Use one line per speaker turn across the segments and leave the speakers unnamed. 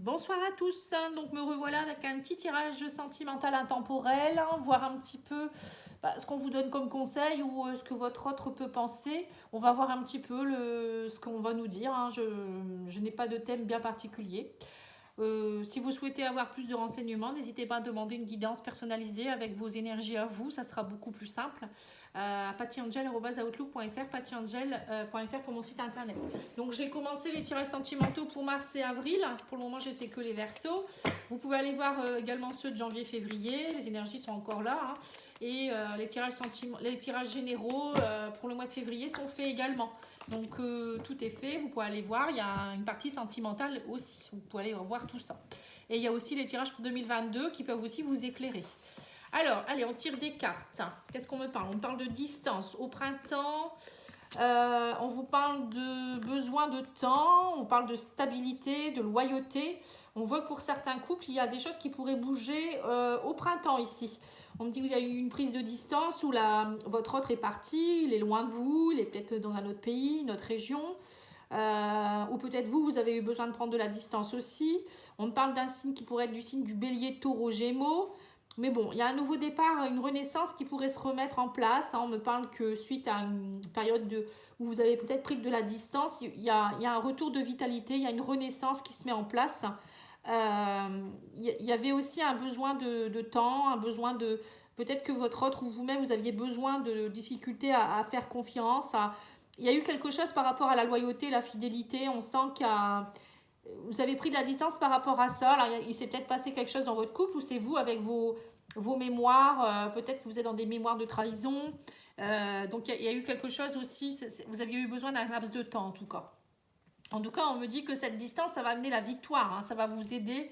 Bonsoir à tous, donc me revoilà avec un petit tirage sentimental intemporel, voir un petit peu ce qu'on vous donne comme conseil ou ce que votre autre peut penser. On va voir un petit peu ce qu'on va nous dire, je n'ai pas de thème bien particulier. Si vous souhaitez avoir plus de renseignements, n'hésitez pas à demander une guidance personnalisée avec vos énergies à vous, ça sera beaucoup plus simple. pattyangel.outlook.fr, pattyangel.fr pour mon site internet. Donc j'ai commencé les tirages sentimentaux pour mars et avril. Pour le moment, j'ai fait que les versos. Vous pouvez aller voir également ceux de janvier-février. Les énergies sont encore là. Et les tirages généraux pour le mois de février sont faits également. Donc tout est fait, vous pouvez aller voir. Il y a une partie sentimentale aussi. Vous pouvez aller voir tout ça. Et il y a aussi les tirages pour 2022 qui peuvent aussi vous éclairer. Alors, allez, on tire des cartes. Qu'est-ce qu'on me parle? On parle de distance. Au printemps, on vous parle de besoin de temps, on parle de stabilité, de loyauté. On voit que pour certains couples, il y a des choses qui pourraient bouger au printemps ici. On me dit qu'il y a eu une prise de distance où votre autre est parti, il est loin de vous, il est peut-être dans un autre pays, une autre région. Ou peut-être vous avez eu besoin de prendre de la distance aussi. On me parle d'un signe qui pourrait être du signe du bélier, taureau, gémeaux. Mais bon, il y a un nouveau départ, une renaissance qui pourrait se remettre en place. On me parle que suite à une période où vous avez peut-être pris de la distance, il y a un retour de vitalité, il y a une renaissance qui se met en place. Il y avait aussi un besoin de temps, un besoin de... Peut-être que votre autre ou vous-même, vous aviez besoin de difficultés à faire confiance. Il y a eu quelque chose par rapport à la loyauté, la fidélité. On sent vous avez pris de la distance par rapport à ça. Alors, il s'est peut-être passé quelque chose dans votre couple ou c'est vous avec vos mémoires. Peut-être que vous êtes dans des mémoires de trahison. Donc, il y a eu quelque chose aussi. Vous aviez eu besoin d'un laps de temps, en tout cas. En tout cas, on me dit que cette distance, ça va amener la victoire. Ça va vous aider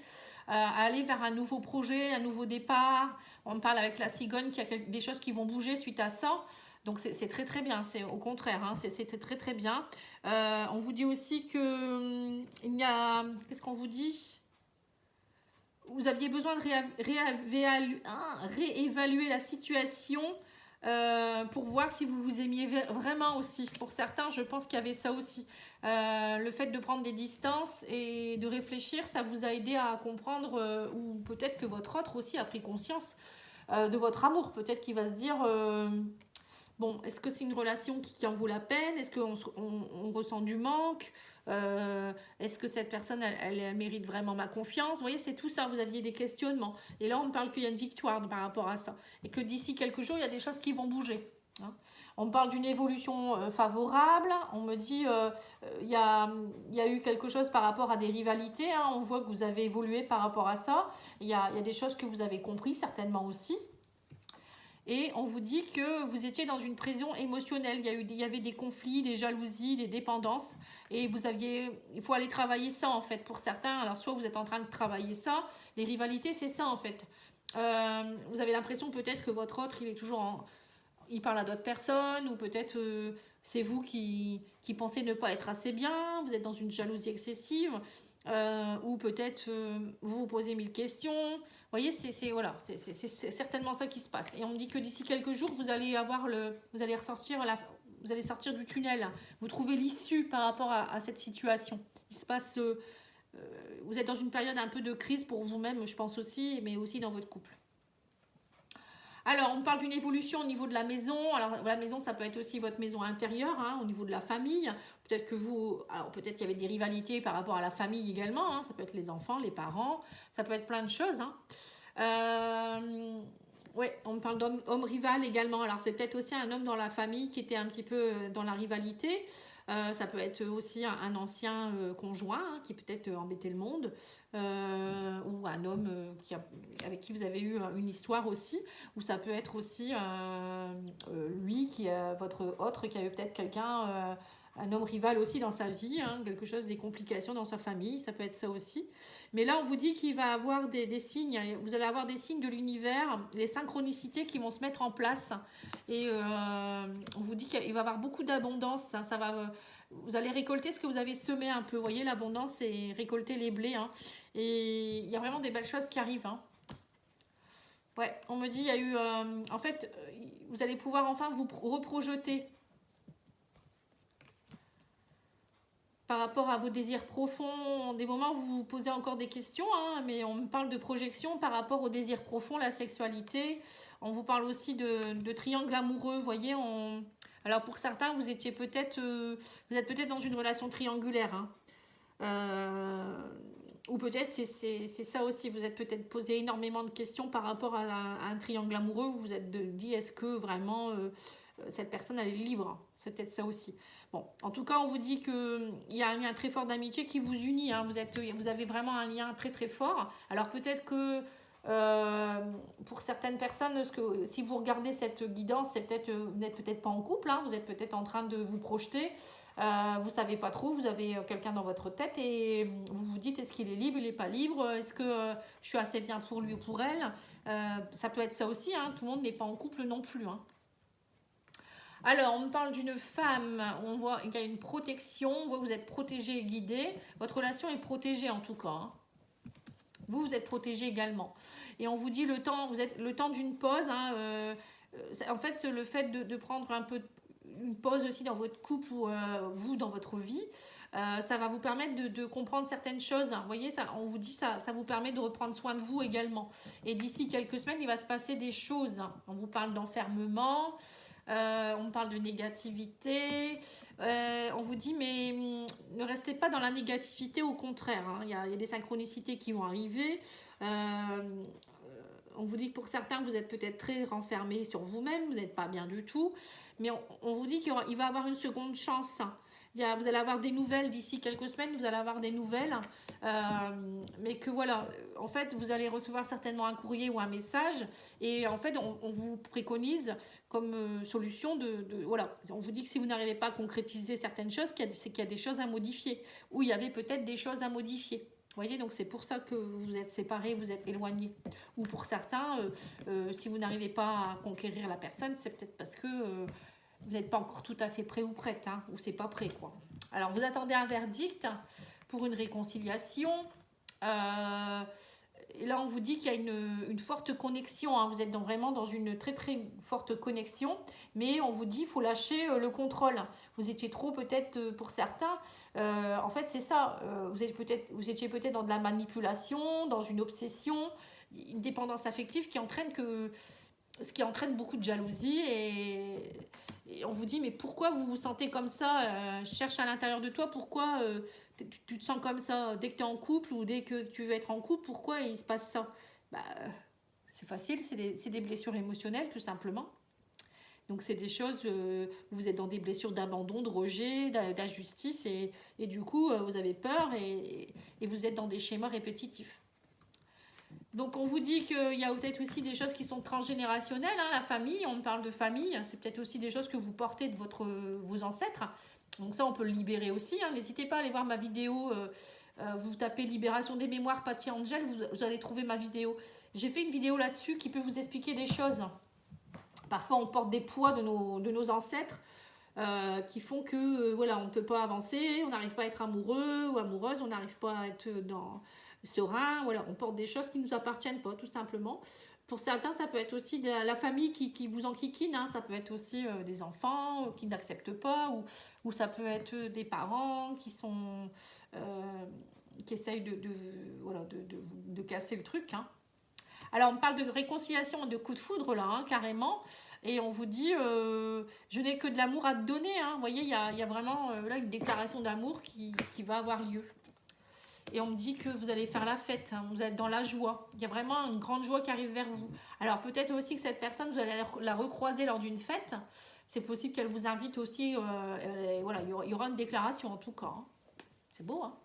à aller vers un nouveau projet, un nouveau départ. On me parle avec la cigogne qu'il y a des choses qui vont bouger suite à ça. Donc c'est très très bien, c'est au contraire, c'est très très bien. On vous dit aussi que il y a, qu'est-ce qu'on vous dit? Vous aviez besoin de réévaluer la situation pour voir si vous vous aimiez vraiment aussi. Pour certains, je pense qu'il y avait ça aussi. Le fait de prendre des distances et de réfléchir, ça vous a aidé à comprendre, ou peut-être que votre autre aussi a pris conscience de votre amour. Peut-être qu'il va se dire... bon, est-ce que c'est une relation qui en vaut la peine? Est-ce qu'on ressent du manque? Est-ce que cette personne, elle mérite vraiment ma confiance? Vous voyez, c'est tout ça, vous aviez des questionnements. Et là, on me parle qu'il y a une victoire par rapport à ça. Et que d'ici quelques jours, il y a des choses qui vont bouger. On me parle d'une évolution favorable. On me dit il y a eu quelque chose par rapport à des rivalités. On voit que vous avez évolué par rapport à ça. Il y a des choses que vous avez compris certainement aussi. Et on vous dit que vous étiez dans une prison émotionnelle. Il y avait des conflits, des jalousies, des dépendances. Et il faut aller travailler ça en fait pour certains. Alors soit vous êtes en train de travailler ça. Les rivalités, c'est ça en fait. Vous avez l'impression peut-être que votre autre, il parle à d'autres personnes. Ou peut-être c'est vous qui pensez ne pas être assez bien. Vous êtes dans une jalousie excessive. Ou peut-être vous vous posez 1000 questions. Vous voyez, voilà, c'est certainement ça qui se passe. Et on me dit que d'ici quelques jours, vous allez sortir du tunnel. Vous trouvez l'issue par rapport à cette situation. Il se passe, vous êtes dans une période un peu de crise pour vous-même, je pense aussi, mais aussi dans votre couple. Alors, on parle d'une évolution au niveau de la maison. Alors, la maison, ça peut être aussi votre maison intérieure, au niveau de la famille. Peut-être qu'il y avait des rivalités par rapport à la famille également. Ça peut être les enfants, les parents. Ça peut être plein de choses. Ouais, on me parle d'homme rival également. Alors, c'est peut-être aussi un homme dans la famille qui était un petit peu dans la rivalité. Ça peut être aussi un ancien conjoint qui peut-être embêtait le monde. Ou un homme avec qui vous avez eu une histoire aussi, ou ça peut être aussi lui votre autre qui avait peut-être un homme rival aussi dans sa vie, quelque chose, des complications dans sa famille, ça peut être ça aussi. Mais là, on vous dit qu'il va avoir des signes, vous allez avoir des signes de l'univers, les synchronicités qui vont se mettre en place. Et on vous dit qu'il va y avoir beaucoup d'abondance, ça va... Vous allez récolter ce que vous avez semé un peu. Vous voyez, l'abondance, c'est récolter les blés. Et il y a vraiment des belles choses qui arrivent. Ouais, on me dit, il y a eu... en fait, vous allez pouvoir enfin vous reprojeter. par rapport à vos désirs profonds. Des moments où vous vous posez encore des questions, hein, mais on me parle de projection par rapport aux désirs profonds, la sexualité. On vous parle aussi de triangle amoureux, vous voyez. Alors pour certains, vous êtes peut-être dans une relation triangulaire, hein. Ou peut-être c'est ça aussi, vous êtes peut-être posé énormément de questions par rapport à un triangle amoureux où vous vous êtes dit est-ce que vraiment cette personne elle est libre, c'est peut-être ça aussi. Bon, en tout cas on vous dit qu'il y a un lien très fort d'amitié qui vous unit, hein. Vous avez vraiment un lien très très fort. Alors peut-être que pour certaines personnes, parce que si vous regardez cette guidance, c'est peut-être vous n'êtes peut-être pas en couple, hein, vous êtes peut-être en train de vous projeter. Vous savez pas trop, vous avez quelqu'un dans votre tête et vous vous dites est-ce qu'il est libre, il n'est pas libre, est-ce que je suis assez bien pour lui ou pour elle. Ça peut être ça aussi, hein, tout le monde n'est pas en couple non plus, hein. Alors, on me parle d'une femme, on voit qu'il y a une protection, on voit que vous êtes protégé et guidé, votre relation est protégée en tout cas, hein. Vous êtes protégé également. Et on vous dit vous êtes le temps d'une pause, hein, en fait, le fait de prendre un peu une pause aussi dans votre couple ou vous dans votre vie, ça va vous permettre de comprendre certaines choses. Vous voyez, on vous dit ça vous permet de reprendre soin de vous également. Et d'ici quelques semaines, il va se passer des choses. On vous parle d'enfermement, on parle de négativité. On vous dit, mais ne restez pas dans la négativité, au contraire, hein. Il y a des synchronicités qui vont arriver. On vous dit que pour certains, vous êtes peut-être très renfermé sur vous-même, vous n'êtes pas bien du tout. Mais on vous dit qu'il va y avoir une seconde chance. Vous allez avoir des nouvelles d'ici quelques semaines, vous allez avoir des nouvelles. Mais que voilà, en fait, vous allez recevoir certainement un courrier ou un message. Et en fait, on vous préconise comme solution voilà. On vous dit que si vous n'arrivez pas à concrétiser certaines choses, c'est qu'il y a des choses à modifier. Ou il y avait peut-être des choses à modifier. Vous voyez, donc c'est pour ça que vous êtes séparés, vous êtes éloignés. Ou pour certains, si vous n'arrivez pas à conquérir la personne, c'est peut-être parce que vous n'êtes pas encore tout à fait prêt ou prête, hein, ou c'est pas prêt, quoi. Alors, vous attendez un verdict pour une réconciliation. Et là, on vous dit qu'il y a une forte connexion, hein. Vous êtes vraiment dans une très très forte connexion, mais on vous dit qu'il faut lâcher le contrôle. Vous étiez trop peut-être pour certains. En fait, c'est ça. Vous étiez peut-être dans de la manipulation, dans une obsession, une dépendance affective ce qui entraîne beaucoup de jalousie et on vous dit mais pourquoi vous vous sentez comme ça, cherche à l'intérieur de toi pourquoi tu te sens comme ça dès que tu es en couple ou dès que tu veux être en couple, pourquoi il se passe ça. C'est facile, c'est des blessures émotionnelles tout simplement. Donc c'est des choses, vous êtes dans des blessures d'abandon, de rejet, d'injustice et du coup vous avez peur et vous êtes dans des schémas répétitifs. Donc on vous dit qu'il y a peut-être aussi des choses qui sont transgénérationnelles, hein, la famille, on parle de famille, c'est peut-être aussi des choses que vous portez de vos ancêtres. Donc ça on peut le libérer aussi, hein. N'hésitez pas à aller voir ma vidéo, vous tapez Libération des mémoires Patty Angel, vous allez trouver ma vidéo. J'ai fait une vidéo là-dessus qui peut vous expliquer des choses. Parfois on porte des poids de nos ancêtres qui font que voilà, on ne peut pas avancer, on n'arrive pas à être amoureux ou amoureuse, on n'arrive pas à être serein, voilà, on porte des choses qui ne nous appartiennent pas tout simplement. Pour certains, ça peut être aussi de la famille qui vous enquiquine, hein. Ça peut être aussi des enfants qui n'acceptent pas, ou ça peut être des parents qui essayent de casser le truc, hein. Alors, on parle de réconciliation et de coup de foudre, là, hein, carrément. Et on vous dit, je n'ai que de l'amour à te donner, hein. Vous voyez, il y a vraiment là une déclaration d'amour qui va avoir lieu. Et on me dit que vous allez faire la fête, hein, vous êtes dans la joie. Il y a vraiment une grande joie qui arrive vers vous. Alors peut-être aussi que cette personne, vous allez la recroiser lors d'une fête. C'est possible qu'elle vous invite aussi. Voilà, il y aura une déclaration en tout cas, hein. C'est beau, hein.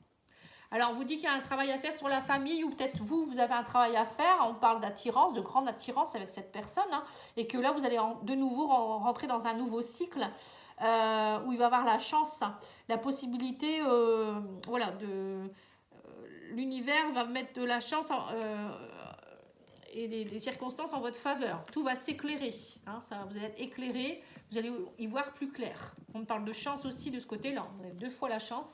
Alors on vous dit qu'il y a un travail à faire sur la famille, ou peut-être vous avez un travail à faire. On parle d'attirance, de grande attirance avec cette personne, hein, et que là vous allez de nouveau rentrer dans un nouveau cycle où il va avoir la chance, la possibilité, voilà, l'univers va mettre de la chance et des circonstances en votre faveur. Tout va s'éclairer, hein, vous allez être éclairé, vous allez y voir plus clair. On parle de chance aussi de ce côté-là, vous avez 2 fois la chance.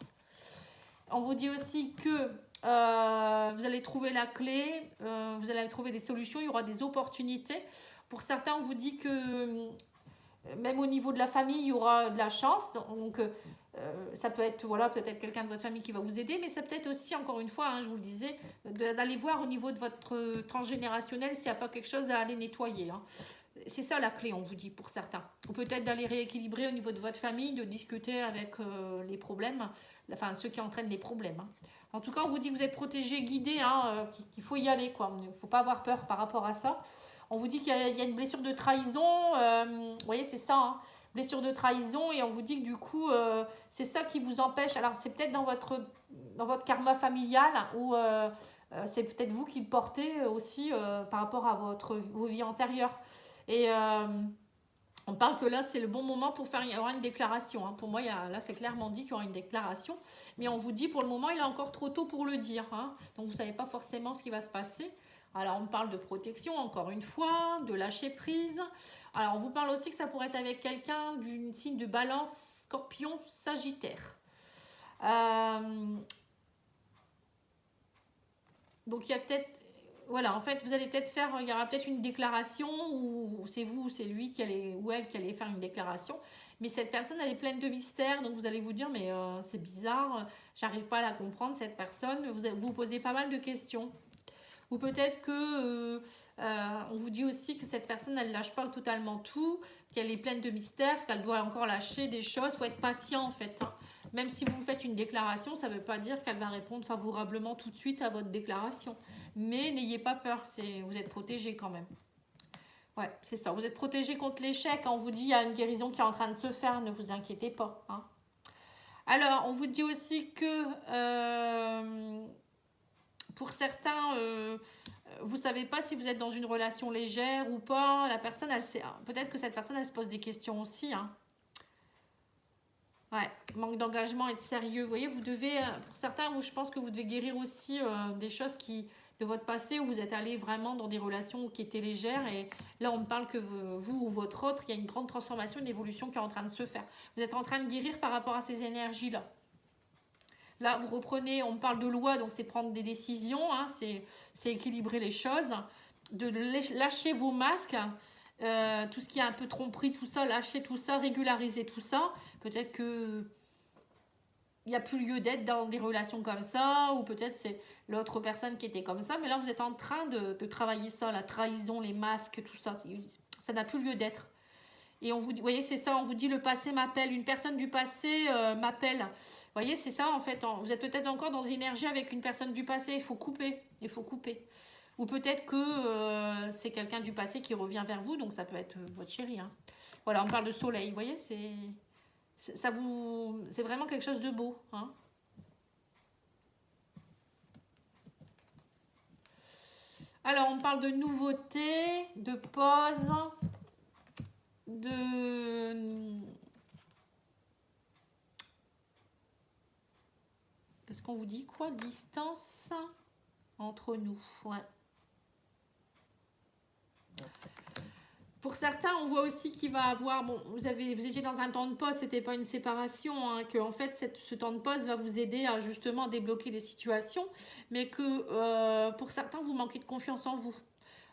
On vous dit aussi que vous allez trouver la clé, vous allez trouver des solutions, il y aura des opportunités. Pour certains, on vous dit que même au niveau de la famille, il y aura de la chance. Donc, ça peut être, voilà, peut-être quelqu'un de votre famille qui va vous aider, mais ça peut être aussi, encore une fois, hein, je vous le disais, d'aller voir au niveau de votre transgénérationnel s'il n'y a pas quelque chose à aller nettoyer. Hein. C'est ça la clé, on vous dit, pour certains. Ou peut-être d'aller rééquilibrer au niveau de votre famille, de discuter avec les problèmes, enfin ceux qui entraînent les problèmes. Hein. En tout cas, on vous dit que vous êtes protégé, guidé, hein, qu'il faut y aller, quoi. Il ne faut pas avoir peur par rapport à ça. On vous dit qu'il y a une blessure de trahison, vous voyez, c'est ça, hein, blessure de trahison, et on vous dit que du coup, c'est ça qui vous empêche. Alors, c'est peut-être dans votre karma familial, ou c'est peut-être vous qui le portez aussi par rapport à vos vies antérieures. Et on parle que là, c'est le bon moment pour faire, il y aura une déclaration. Hein. Pour moi, là, c'est clairement dit qu'il y aura une déclaration. Mais on vous dit, pour le moment, il est encore trop tôt pour le dire. Hein. Donc, vous ne savez pas forcément ce qui va se passer. Alors, on parle de protection, encore une fois, de lâcher prise. Alors, on vous parle aussi que ça pourrait être avec quelqu'un d'une signe de balance, scorpion, sagittaire. Donc, il y a peut-être... Voilà, en fait, vous allez peut-être faire, il y aura peut-être une déclaration, ou c'est vous, ou c'est lui ou elle qui allait faire une déclaration. Mais cette personne, elle est pleine de mystères, donc vous allez vous dire, mais c'est bizarre, j'arrive pas à la comprendre, cette personne. Vous posez pas mal de questions. Ou peut-être que on vous dit aussi que cette personne, elle ne lâche pas totalement tout, qu'elle est pleine de mystères, parce qu'elle doit encore lâcher des choses. Il faut être patient, en fait. Hein. Même si vous faites une déclaration, ça ne veut pas dire qu'elle va répondre favorablement tout de suite à votre déclaration. Mais n'ayez pas peur, vous êtes protégé quand même. Ouais, c'est ça. Vous êtes protégé contre l'échec. On vous dit qu'il y a une guérison qui est en train de se faire, ne vous inquiétez pas. Hein. Alors, on vous dit aussi que pour certains, vous ne savez pas si vous êtes dans une relation légère ou pas. La personne, peut-être que cette personne, elle se pose des questions aussi. Hein. Ouais, manque d'engagement et de sérieux. Vous voyez, vous devez, pour certains, je pense que vous devez guérir aussi des choses de votre passé où vous êtes allé vraiment dans des relations qui étaient légères. Et là, on me parle que vous ou votre autre, il y a une grande transformation, une évolution qui est en train de se faire. Vous êtes en train de guérir par rapport à ces énergies-là. Là, vous reprenez, on parle de loi, donc c'est prendre des décisions, hein, c'est équilibrer les choses, de lâcher vos masques, tout ce qui est un peu tromperie, tout ça, lâcher tout ça, régulariser tout ça. Peut-être que il n'y a plus lieu d'être dans des relations comme ça, ou peut-être c'est l'autre personne qui était comme ça, mais là vous êtes en train de travailler ça, la trahison, les masques, tout ça, ça n'a plus lieu d'être. Et on vous dit, vous voyez, c'est ça, on vous dit le passé m'appelle, une personne du passé m'appelle. Vous voyez, c'est ça en fait, vous êtes peut-être encore dans une énergie avec une personne du passé, il faut couper. Ou peut-être que c'est quelqu'un du passé qui revient vers vous, donc ça peut être votre chéri. Hein. Voilà, on parle de soleil, vous voyez, c'est vraiment quelque chose de beau. Hein. Alors, on parle de nouveauté, de pause, qu'est-ce qu'on vous dit, quoi? Distance entre nous, ouais. Pour certains, on voit aussi qu'il va avoir, bon, vous étiez dans un temps de pause, c'était pas une séparation, hein, que en fait ce temps de pause va vous aider à justement débloquer des situations, mais que pour certains, vous manquez de confiance en vous.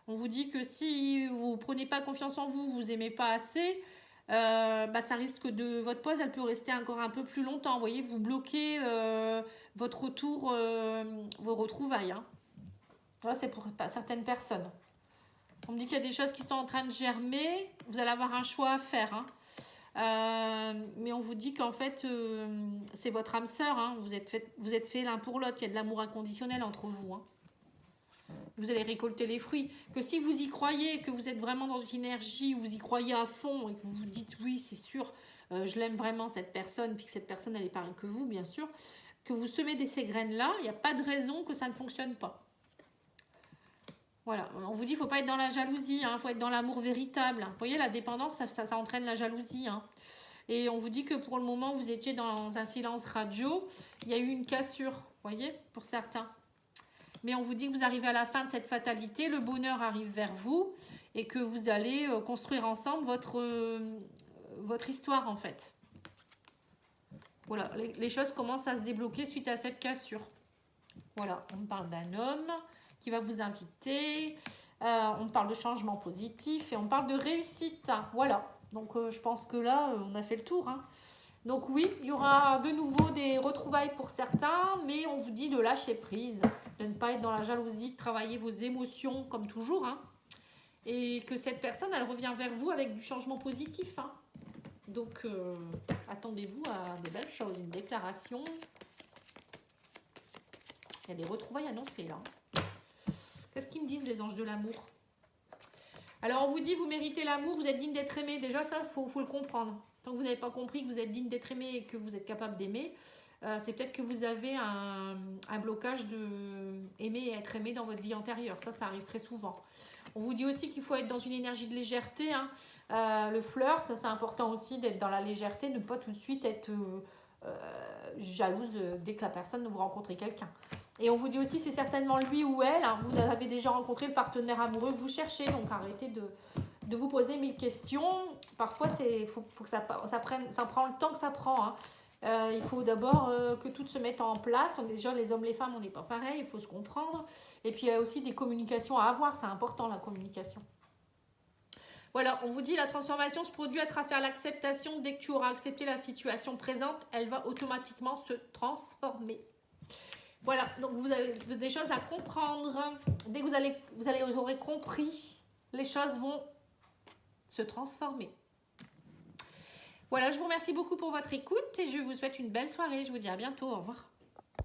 On vous dit que si vous prenez pas confiance en vous, vous aimez pas assez, ça risque votre pause, elle peut rester encore un peu plus longtemps. Vous voyez, vous bloquez votre retour, vos retrouvailles. Hein. Voilà, c'est pour certaines personnes. On me dit qu'il y a des choses qui sont en train de germer. Vous allez avoir un choix à faire. Hein. Mais on vous dit qu'en fait, c'est votre âme sœur. Hein. Vous êtes fait l'un pour l'autre. Il y a de l'amour inconditionnel entre vous. Hein. Vous allez récolter les fruits. Que si vous y croyez, que vous êtes vraiment dans une énergie, vous y croyez à fond et que vous vous dites oui, c'est sûr, je l'aime vraiment cette personne, puis que cette personne, elle est pareille que vous, bien sûr, que vous semez ces graines-là, il n'y a pas de raison que ça ne fonctionne pas. Voilà, on vous dit qu'il ne faut pas être dans la jalousie, il faut être dans l'amour véritable. Vous voyez, la dépendance, ça entraîne la jalousie. Hein. Et on vous dit que pour le moment, vous étiez dans un silence radio. Il y a eu une cassure, vous voyez, pour certains. Mais on vous dit que vous arrivez à la fin de cette fatalité, le bonheur arrive vers vous et que vous allez construire ensemble votre histoire, en fait. Voilà, les choses commencent à se débloquer suite à cette cassure. Voilà, on parle d'un homme qui va vous inviter, on parle de changement positif et on parle de réussite. Voilà, Donc je pense que là, on a fait le tour. Hein. Donc oui, il y aura de nouveau des retrouvailles pour certains, mais on vous dit de lâcher prise, de ne pas être dans la jalousie, de travailler vos émotions comme toujours. Hein. Et que cette personne, elle revient vers vous avec du changement positif. Hein. Donc attendez-vous à des belles choses, une déclaration. Il y a des retrouvailles annoncées là. Qu'est-ce qu'ils me disent les anges de l'amour? Alors on vous dit, vous méritez l'amour, vous êtes digne d'être aimé. Déjà ça, faut le comprendre. Tant que vous n'avez pas compris que vous êtes digne d'être aimé et que vous êtes capable d'aimer, c'est peut-être que vous avez un blocage de aimer et être aimé dans votre vie antérieure. Ça arrive très souvent. On vous dit aussi qu'il faut être dans une énergie de légèreté. Hein. Le flirt, ça c'est important aussi d'être dans la légèreté, ne pas tout de suite être jalouse dès que la personne vous rencontrez quelqu'un. Et on vous dit aussi c'est certainement lui ou elle, hein, vous avez déjà rencontré le partenaire amoureux que vous cherchez, donc arrêtez de vous poser 1000 questions. Parfois faut que ça prend le temps que ça prend. Hein. Il faut d'abord que tout se mette en place. Déjà les hommes, les femmes, on n'est pas pareil, il faut se comprendre. Et puis il y a aussi des communications à avoir, c'est important la communication. Voilà, on vous dit la transformation se produit à travers l'acceptation. Dès que tu auras accepté la situation présente, elle va automatiquement se transformer. Voilà, donc vous avez des choses à comprendre. Dès que vous aurez compris, les choses vont se transformer. Voilà, je vous remercie beaucoup pour votre écoute et je vous souhaite une belle soirée. Je vous dis à bientôt. Au revoir.